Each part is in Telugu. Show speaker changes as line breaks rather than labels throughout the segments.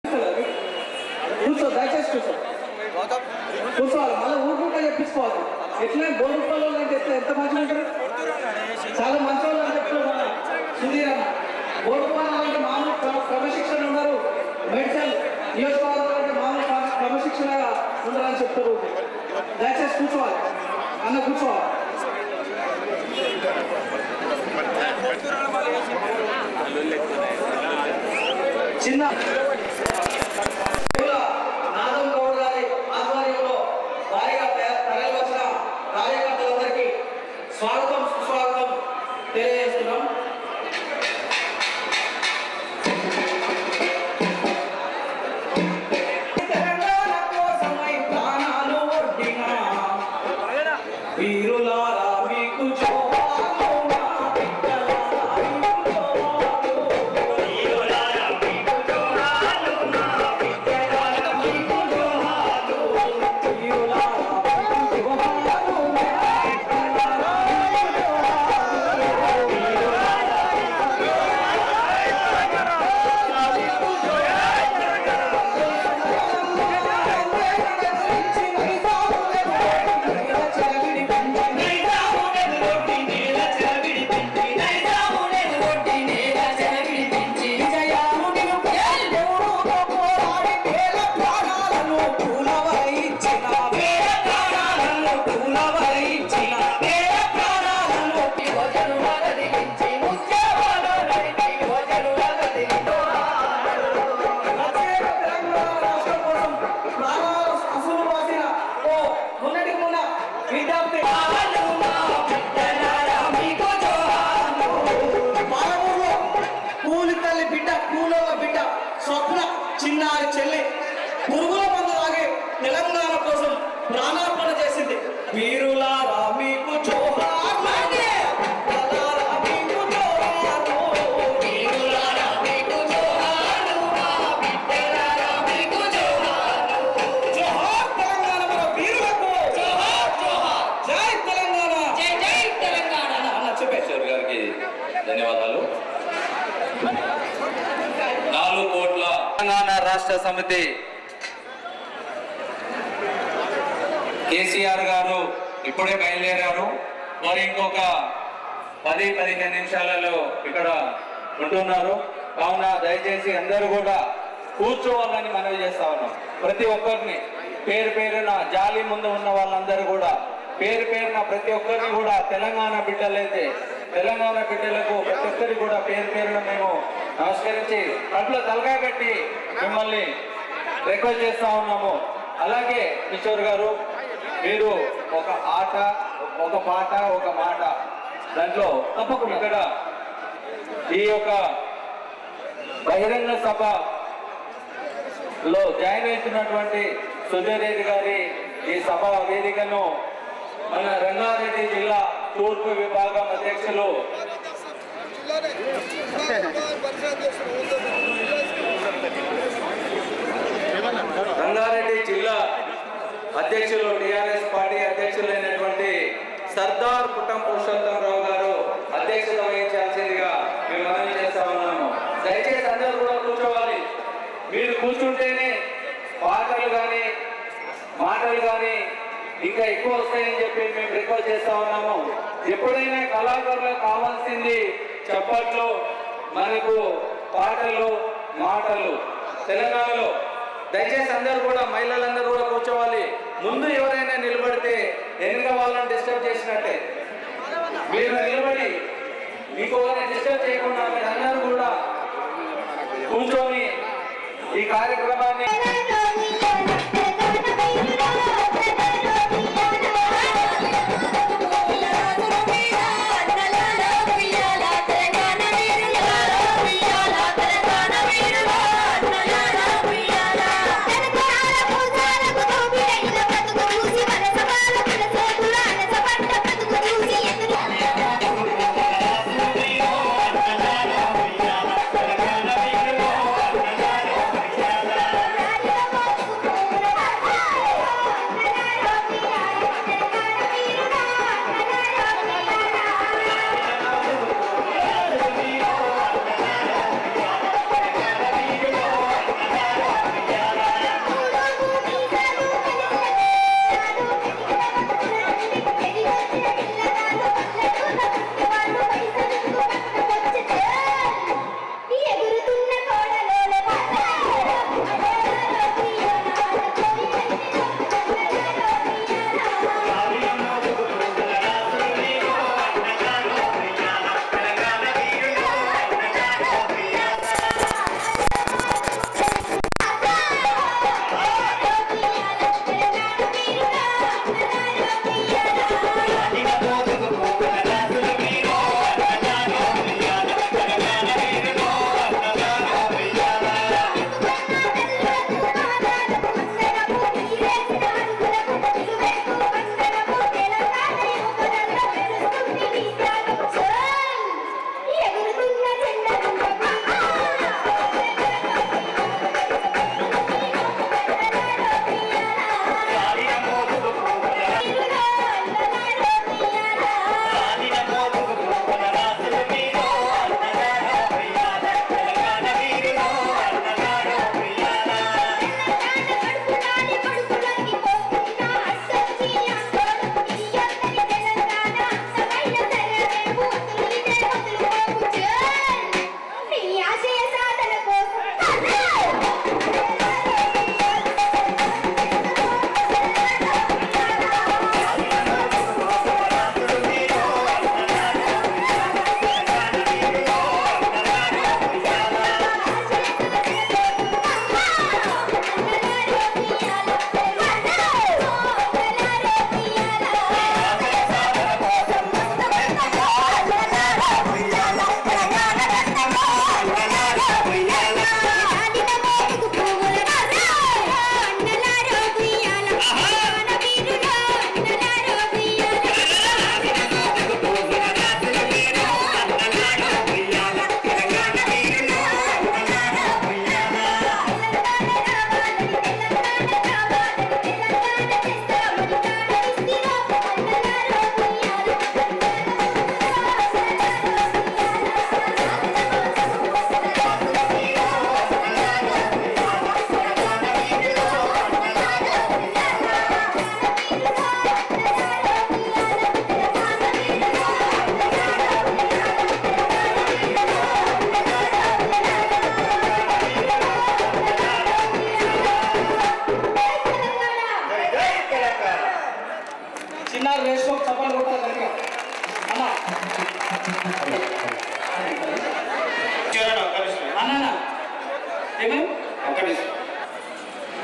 కూర్చో, దయచేసి కూర్చో, కూర్చోవాలి. మళ్ళీ ఊరుకుంటా చెప్పించుకోవాలి. ఎట్లా బోర్డు రూపాయలు అని చెప్తే ఎంత మంచిగా ఉంటారు. చాలా మంచి వాళ్ళు అని చెప్తున్నారు సుధీర్ అన్న. బోర్డు రూపాయలు అంటే మామూలు క్రమశిక్షణ ఉన్నారు. మెడికల్ నియోజకవర్గాలు అంటే మామూలు క్రమశిక్షణగా ఉండాలని చెప్తారు. దయచేసి కూర్చోవాలి అన్న, కూర్చోవాలి. చిన్న నాదం గౌడ్ గారి ఆధ్వర్యంలో భారీగా తరలి వచ్చిన కార్యకర్తలందరికీ స్వాగతం సుస్వాగతం తెలియజేస్తున్నాం. వీరులారా మీకు చిన్నారి చెల్లి పురుగుల మందులాగే తెలంగాణ కోసం ప్రాణార్పణ చేసింది. వీరులారా మీకు జోహార్.
ధన్యవాదాలు. 4 కోట్ల తెలంగాణ రాష్ట్ర సమితి కేసీఆర్ గారు ఇప్పుడే బయలుదేరారు. మరి ఇంకొక 10-15 నిమిషాలలో ఇక్కడ ఉంటున్నారు. కావున దయచేసి అందరూ కూడా కూర్చోవాలని మనవి చేస్తా ఉన్నాం. ప్రతి ఒక్కరిని పేరు పేరున జాలి ముందు ఉన్న వాళ్ళందరూ కూడా పేరు పేరున ప్రతి ఒక్కరిని కూడా తెలంగాణ బిడ్డలైతే తెలంగాణ బిడ్డలకు ప్రతి ఒక్కరికి కూడా పేరు పేరున మేము నమస్కరించి కడుపులో తలకాయ పెట్టి మిమ్మల్ని రిక్వెస్ట్ చేస్తా ఉన్నాము. అలాగే కిషోర్ గారు, మీరు ఒక ఆట, ఒక పాట, ఒక మాట దాంట్లో తప్పకుండా ఇక్కడ ఈ యొక్క బహిరంగ సభలో జాయిన్ అవుతున్నటువంటి సుధీర్ రెడ్డి గారి ఈ సభ వేదికను మన రంగారెడ్డి జిల్లా తూర్పు విభాగం అధ్యక్షులు రంగారెడ్డి జిల్లా అధ్యక్షులు టిఆర్ఎస్ పార్టీ అధ్యక్షులైనటువంటి సర్దార్ పుట్టం పురుషోత్తమరావు గారు అధ్యక్షత వహించాల్సిందిగా మేము మనవి చేస్తా ఉన్నాము. దయచేసి అందరూ కూడా కూర్చోవాలి. మీరు కూర్చుంటేనే పాటలు కానీ మాటలు కానీ ఇంకా ఎక్కువ వస్తాయని చెప్పి మేము రిక్వెస్ట్ చేస్తా ఉన్నాము. ఎప్పుడైనా కళాకారులకు కావాల్సింది చప్పట్లు, మనకు పాటలు, మాటలు. తెలంగాణలో దయచేసి అందరూ కూడా మహిళలందరూ కూడా కూర్చోవాలి. ముందు ఎవరైనా నిలబడితే వెనుక వాళ్ళని డిస్టర్బ్ చేసినట్టే. మీరు నిలబడి మీకు డిస్టర్బ్ చేయకుండా మీరు అందరూ కూడా కూర్చొని ఈ కార్యక్రమాన్ని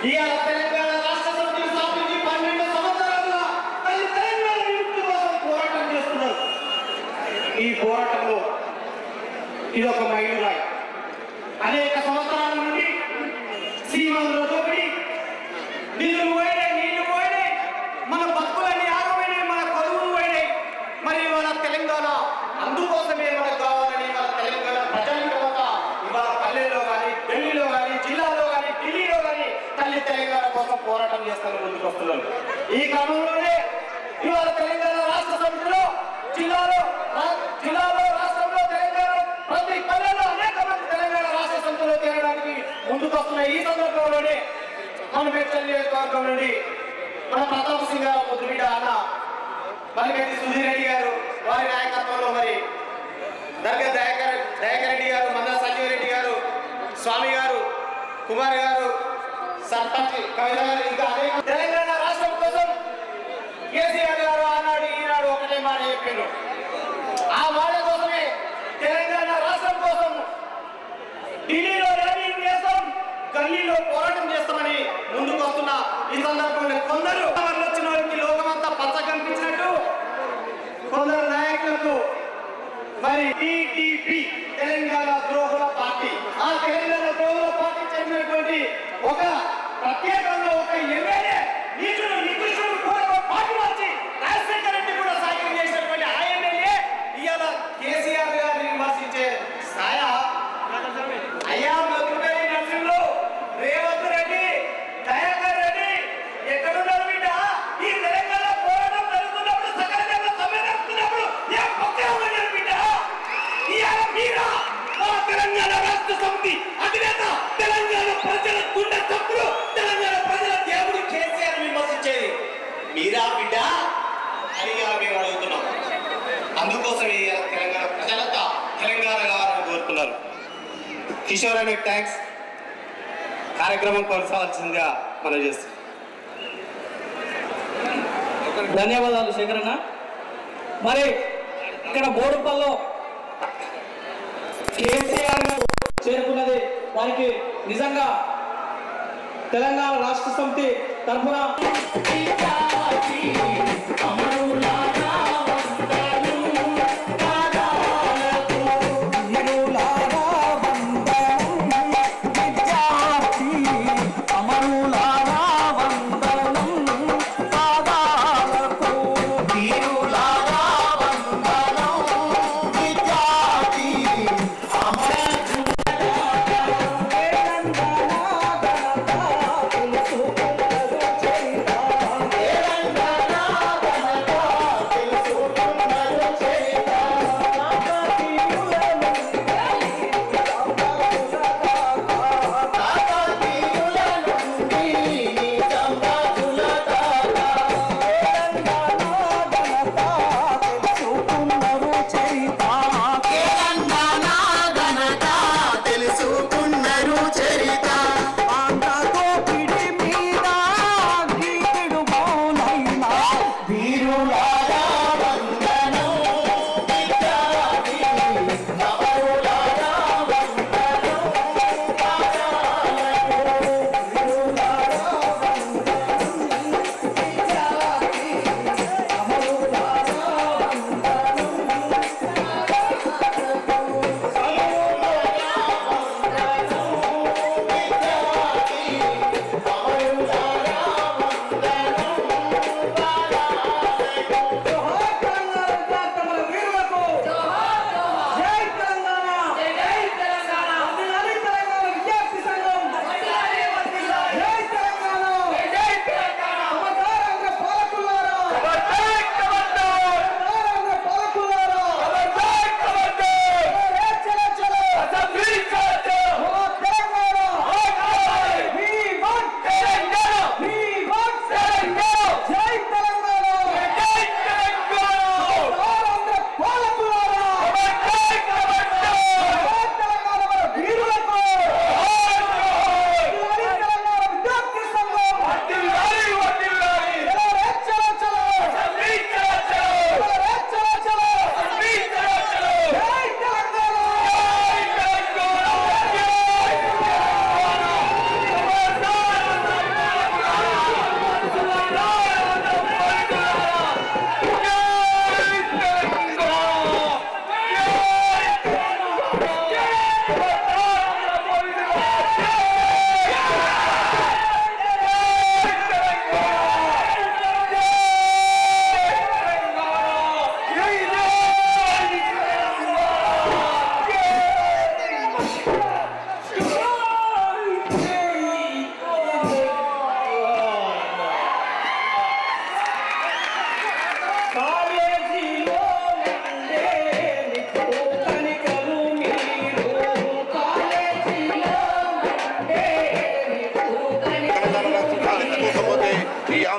ఇవాళ తెలంగాణ రాష్ట్ర సమితి స్థాపించి 12 సంవత్సరాలుగా తెలంగాణ విముక్తి కోసం పోరాటం చేస్తున్నారు. ఈ పోరాటంలో ఇది ఒక మైలురాయి. అనేక సంవత్సరాల నుండి సీమలో దోపిడి, నిధులు పోయినాయి, నీళ్లు పోయినాయి, మన బతుకులన్నీ ఆగమైనాయి, మన కొలువులు పోయినాయి. మరి ఇవాళ తెలంగాణ అందుకోసమే మనకు కావాలని మన తెలంగాణ ప్రజలంతా ఇవాళ పల్లెల్లో కానీ, ఢిల్లీలో కానీ, జిల్లాలో కానీ, ఢిల్లీలో కానీ తల్లి తెలంగాణ కోసం పోరాటం చేస్తాను ముందుకు వస్తున్నారు. ఈ క్రమంలోనే ఇవాళ తెలంగాణ రాష్ట్ర సమితిలో జిల్లాలో రాష్ట్రంలో తెలంగాణ ప్రతి పల్లెలో అనేక మంది తెలంగాణ రాష్ట్ర సమితిలో చేరడానికి ముందుకు వస్తున్నాయి. ఈ సందర్భంలోనే మన మేడ్చల్ నియోజకవర్గం నుండి మన ప్రతాప్ సింగ్ గారు పొద్దుబిడ్డ అన్న మల్లిరెడ్డి సుధీర్ రెడ్డి గారు వారి నాయకత్వంలో మరి దర్గా దయాకర్ రెడ్డి గారు, మందా సంజీవ్ రెడ్డి గారు, స్వామి గారు, కుమార్ గారు, సర్పంచ్ కవిత గారు, ఇంకా అనేక తెలంగాణ రాష్ట్రం కోసం కేసీఆర్ గారు ఆనాడు ఈనాడు ఒకటే మాట చెప్పారు. ఆ మాట కోసమే తెలంగాణ రాష్ట్రం కోసం ఢిల్లీలో ర్యాలీలు చేస్తాం, గల్లీలో పోరాటం చేస్తామని ముందుకు వస్తున్న ఈ సందర్భంలో కొందరు వచ్చిన వారికి లోకమంతా పచ్చ కనిపించినట్టు కొందరు నాయకులకు మరి టీడీపీ తెలంగాణ ద్రోహుల పార్టీ, ఆ తెలంగాణ ద్రోహుల పార్టీ చెందినటువంటి ఒక ప్రత్యేకంగా ఒక ఎమ్మెల్యే నీచుడు నికృష్టుడు కూడా పార్టీ వచ్చి రాజశేఖర రెడ్డి కూడా సాయం చేసినటువంటి ఆ ఎమ్మెల్యే ఇవాళ కేసీఆర్ గారిని విమర్శించే స్థాయి అయ్యా మధుపల్లి నరసింహులు, రేవంత్ రెడ్డి, దయాకర్ రెడ్డి ఎక్కడున్నారు బిడ్డ? ఈ తెలంగాణ పోరాటం జరుగుతున్నప్పుడు సకలంగా సమ్మె జరుగుతున్నప్పుడు ఏ పక్కన బిడ్డ? ఇవాళ మీరా తెలంగాణ రాష్ట్ర సమితి అధినేత, తెలంగాణ ప్రజల గుండె తప్పులు, తెలంగాణ ప్రజల దేవుడు కేసీఆర్ విమర్శించేది మీరా బిడ్డ అని మేము అడుగుతున్నాం. అందుకోసం తెలంగాణ ప్రజలంతా తెలంగాణ కావాలని కోరుతున్నారు. కిషోర్ అనే థ్యాంక్స్. కార్యక్రమం కొనసాగాల్సిందిగా మనం చేస్తాం.
ధన్యవాదాలు శేఖరన్న. మరి ఇక్కడ బోడుపల్లో కేసీఆర్ గారు చేరుకున్నది వారికి నిజంగా తెలంగాణ రాష్ట్ర సమితి తరఫున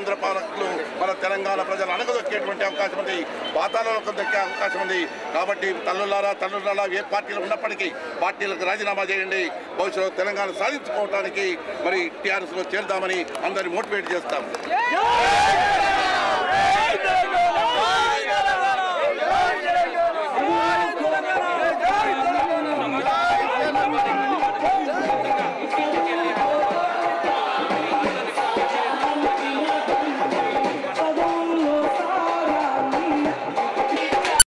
ఆంధ్ర పాలకులు మన తెలంగాణ ప్రజలు అణగదొక్కేటువంటి అవకాశం ఉంది, పాతాళలోకి దొక్కే అవకాశం ఉంది. కాబట్టి తల్లులారా ఏ పార్టీలు ఉన్నప్పటికీ పార్టీలకు రాజీనామా చేయండి. భవిష్యత్తులో తెలంగాణ సాధించుకోవడానికి మరి టీఆర్ఎస్లో చేరుదామని అందరినీ మోటివేట్ చేస్తాం.